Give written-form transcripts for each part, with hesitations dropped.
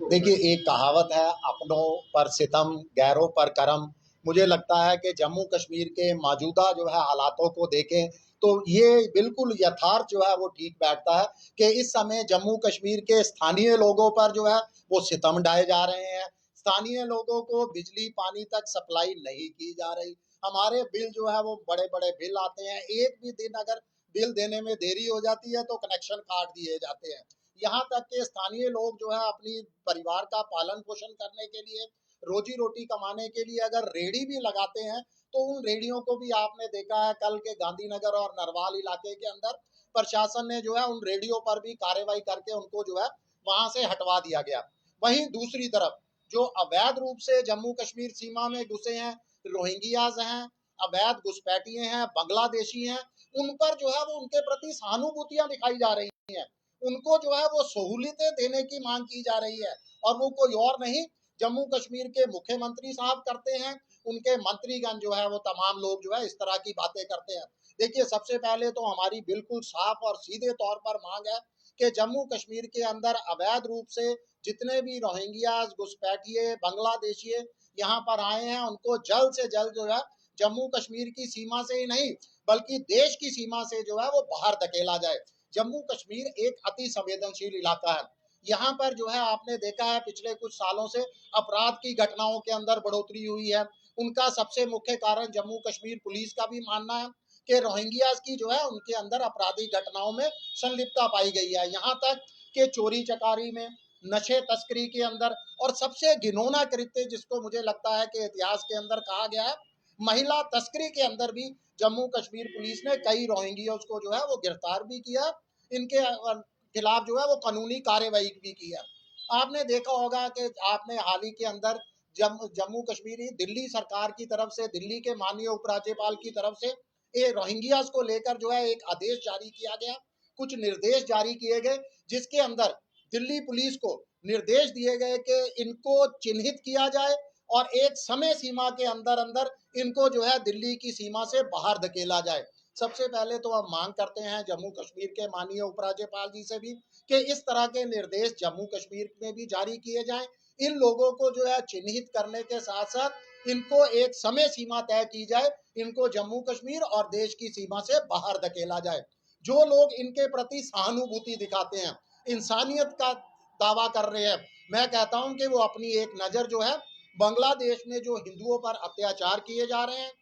देखिए, एक कहावत है, अपनों पर सितम गैरों पर करम। मुझे लगता है कि जम्मू कश्मीर के मौजूदा जो है हालातों को देखें तो ये बिल्कुल यथार्थ जो है वो ठीक बैठता है कि इस समय जम्मू कश्मीर के स्थानीय लोगों पर जो है वो सितम ढाए जा रहे हैं। स्थानीय लोगों को बिजली पानी तक सप्लाई नहीं की जा रही। हमारे बिल जो है वो बड़े बड़े बिल आते हैं, एक भी दिन अगर बिल देने में देरी हो जाती है तो कनेक्शन काट दिए जाते हैं। यहाँ तक के स्थानीय लोग जो है अपनी परिवार का पालन पोषण करने के लिए, रोजी रोटी कमाने के लिए अगर रेडी भी लगाते हैं तो उन रेडियों को भी आपने देखा है कल के गांधीनगर और नरवाल इलाके के अंदर प्रशासन ने जो है उन रेडियो पर भी कार्रवाई करके उनको जो है वहां से हटवा दिया गया। वहीं दूसरी तरफ जो अवैध रूप से जम्मू कश्मीर सीमा में घुसे हैं, रोहिंग्याज हैं, अवैध घुसपैठिए हैं, बांग्लादेशी हैं, उन पर जो है वो उनके प्रति सहानुभूतियां दिखाई जा रही हैं। उनको जो है वो सहूलियतें देने की मांग की जा रही है और वो कोई और नहीं, जम्मू कश्मीर के मुख्यमंत्री साहब करते हैं। उनके मंत्रीगण जो है वो तमाम लोग जो है इस तरह की बातें करते हैं। देखिए, सबसे पहले तो हमारी बिल्कुल साफ और सीधे तौर पर मांग है कि जम्मू कश्मीर के अंदर अवैध रूप से जितने भी रोहिंग्याज, घुसपैठिए, बांग्लादेशी यहाँ पर आए हैं उनको जल्द से जल्द जो है जम्मू कश्मीर की सीमा से ही नहीं बल्कि देश की सीमा से जो है वो बाहर धकेला जाए। जम्मू कश्मीर एक अति संवेदनशील इलाका है। यहाँ पर जो है आपने देखा है पिछले कुछ सालों से अपराध की घटनाओं के अंदर बढ़ोतरी हुई है। उनका सबसे मुख्य कारण जम्मू कश्मीर पुलिस का भी मानना है कि रोहिंग्याज की जो है उनके अंदर आपराधिक घटनाओं में संलिप्तता पाई गई है। यहाँ तक कि चोरी चकारी में, नशे तस्करी के अंदर, और सबसे घिनौना कृत्य जिसको मुझे लगता है कि इतिहास के अंदर कहा गया है, महिला तस्करी के अंदर भी जम्मू कश्मीर पुलिस ने कई रोहिंग्याज को जो है वो गिरफ्तार भी किया, इनके खिलाफ जो है वो कानूनी कार्यवाही भी की है। आपने देखा होगा कि आपने हाल ही के अंदर जम्मू कश्मीर दिल्ली सरकार की तरफ से, दिल्ली के माननीय उपराज्यपाल की तरफ से ये रोहिंग्याज को लेकर जो है एक आदेश जारी किया गया, कुछ निर्देश जारी किए गए जिसके अंदर दिल्ली पुलिस को निर्देश दिए गए कि इनको चिन्हित किया जाए और एक समय सीमा के अंदर अंदर इनको जो है दिल्ली की सीमा से बाहर धकेला जाए। सबसे पहले तो हम मांग करते हैं जम्मू कश्मीर के माननीय उपराज्यपाल जी से भी कि इस तरह के निर्देश जम्मू कश्मीर में भी जारी किए जाएं। इन लोगों को जो है चिन्हित करने के साथ साथ इनको एक समय सीमा तय की जाए, इनको जम्मू कश्मीर और देश की सीमा से बाहर धकेला जाए। जो लोग इनके प्रति सहानुभूति दिखाते हैं, इंसानियत का दावा कर रहे हैं, मैं कहता हूं कि वो अपनी एक नजर जो है बांग्लादेश में जो हिंदुओं पर अत्याचार किए जा रहे हैं,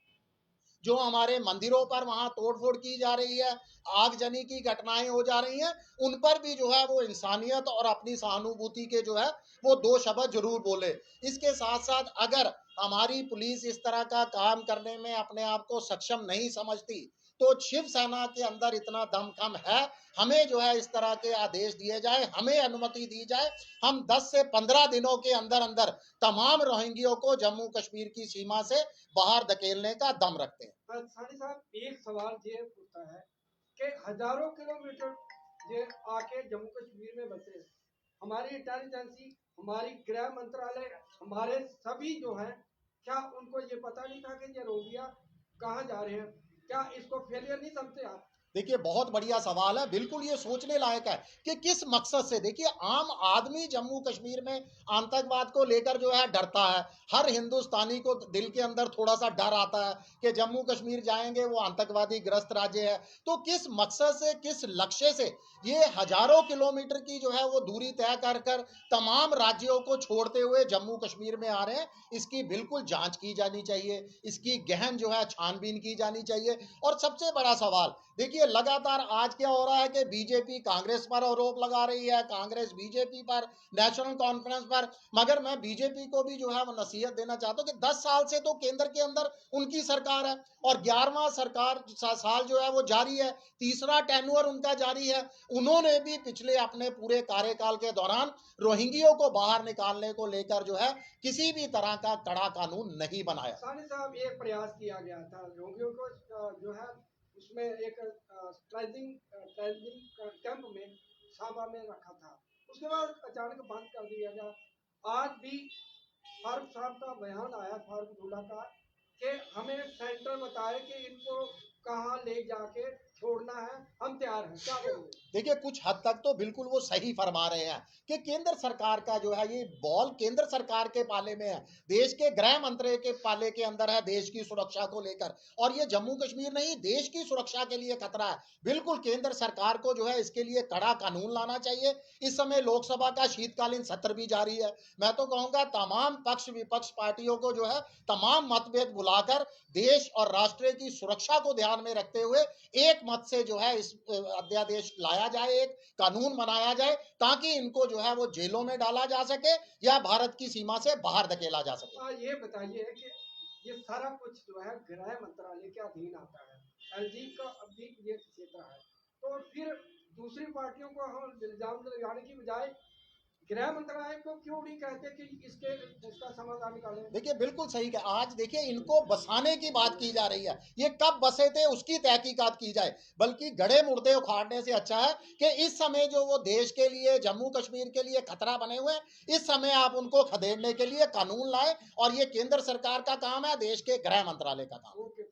जो हमारे मंदिरों पर वहां तोड़फोड़ की जा रही है, आगजनी की घटनाएं हो जा रही हैं, उन पर भी जो है वो इंसानियत और अपनी सहानुभूति के जो है वो दो शब्द जरूर बोले। इसके साथ साथ अगर हमारी पुलिस इस तरह का काम करने में अपने आप को सक्षम नहीं समझती तो शिवसेना के अंदर इतना दमखम है, हमें जो है इस तरह के आदेश दिए जाए, हमें अनुमति दी जाए, हम 10 से 15 दिनों के अंदर अंदर तमाम रोहिंग्यों को जम्मू कश्मीर की सीमा से बाहर धकेलने का दम रखते हैं। सानी साहब, एक सवाल ये उठता है कि हजारों किलोमीटर ये आके जम्मू कश्मीर में बसे, हमारी इंटेलिजेंसी, हमारी गृह मंत्रालय, हमारे सभी जो हैं, क्या उनको ये पता नहीं था कि ये रोहिंग्या कहाँ जा रहे हैं? क्या इसको फेलियर नहीं समझते आप? देखिए, बहुत बढ़िया सवाल है, बिल्कुल ये सोचने लायक है कि किस मकसद से। देखिए, आम आदमी जम्मू कश्मीर में आतंकवाद को लेकर जो है डरता है। हर हिंदुस्तानी को दिल के अंदर थोड़ा सा डर आता है कि जम्मू कश्मीर जाएंगे वो आतंकवादी ग्रस्त राज्य है। तो किस मकसद से, किस लक्ष्य से ये हजारों किलोमीटर की जो है वो दूरी तय कर कर तमाम राज्यों को छोड़ते हुए जम्मू कश्मीर में आ रहे हैं, इसकी बिल्कुल जांच की जानी चाहिए, इसकी गहन जो है छानबीन की जानी चाहिए। और सबसे बड़ा सवाल देखिए, लगातार आज क्या हो रहा है कि बीजेपी कांग्रेस पर आरोप लगा रही है, कांग्रेस बीजेपी पर, नेशनल कॉन्फ्रेंस पर, मगर मैं बीजेपी को भी जो है वो नसीहत देना चाहता हूं कि 10 साल से तो केंद्र के अंदर उनकी सरकार है और 11वां सरकार साल जो है वो जारी है, तीसरा टेन्योर उनका जारी है। उन्होंने भी पिछले अपने पूरे कार्यकाल के दौरान रोहिंग्यों को बाहर निकालने को लेकर जो है किसी भी तरह का कड़ा कानून नहीं बनाया। सानी साहब, एक प्रयास किया गया था रोहिंग्यों को जो है उसमें एक ट्रेनिंग ट्रेनिंग कैंप में साबा में रखा था, उसके बाद अचानक बंद कर दिया गया। आज भी फारूक साहब का बयान आया, फारूक अब्दुल्ला का, कि हमें सेंटर बताए कि इनको कहाँ ले जाके छोड़ना है, हम तैयार हैं। क्या बोलोगे? देखिए, कुछ हद तक तो बिल्कुल वो सही फरमा रहे हैं कि केंद्र सरकार का जो है ये बॉल केंद्र सरकार के पाले में है, देश के गृह मंत्री के पाले के अंदर है, देश की सुरक्षा को लेकर। और ये जम्मू कश्मीर नहीं, देश की सुरक्षा के लिए खतरा है। बिल्कुल केंद्र सरकार को जो है इसके लिए कड़ा कानून लाना चाहिए। इस समय लोकसभा का शीतकालीन सत्र भी जारी है। मैं तो कहूंगा तमाम पक्ष विपक्ष पार्टियों को जो है तमाम मतभेद भुलाकर देश और राष्ट्र की सुरक्षा को ध्यान में रखते हुए एक मत से जो है इस अध्यादेश लाया जाए, एक कानून बनाया जाए, ताकि इनको जो है वो जेलों में डाला जा सके या भारत की सीमा से बाहर धकेला जा सके। ये बताइए कि ये सारा कुछ जो है गृह मंत्रालय के अधीन आता है, एलजी का अभी ये क्षेत्र है, तो फिर दूसरी पार्टियों को हम इल्जाम लगाने की बजाय गृह मंत्रालय को क्यों नहीं कहते कि इसका समाधान निकालें? देखिए, बिल्कुल सही है। आज देखिए, इनको बसाने की बात की जा रही है, ये कब बसे थे उसकी तहकीकात की जाए, बल्कि गड़े मुर्दे उखाड़ने से अच्छा है कि इस समय जो वो देश के लिए, जम्मू कश्मीर के लिए खतरा बने हुए हैं, इस समय आप उनको खदेड़ने के लिए कानून लाए, और ये केंद्र सरकार का काम है, देश के गृह मंत्रालय का काम। ओके।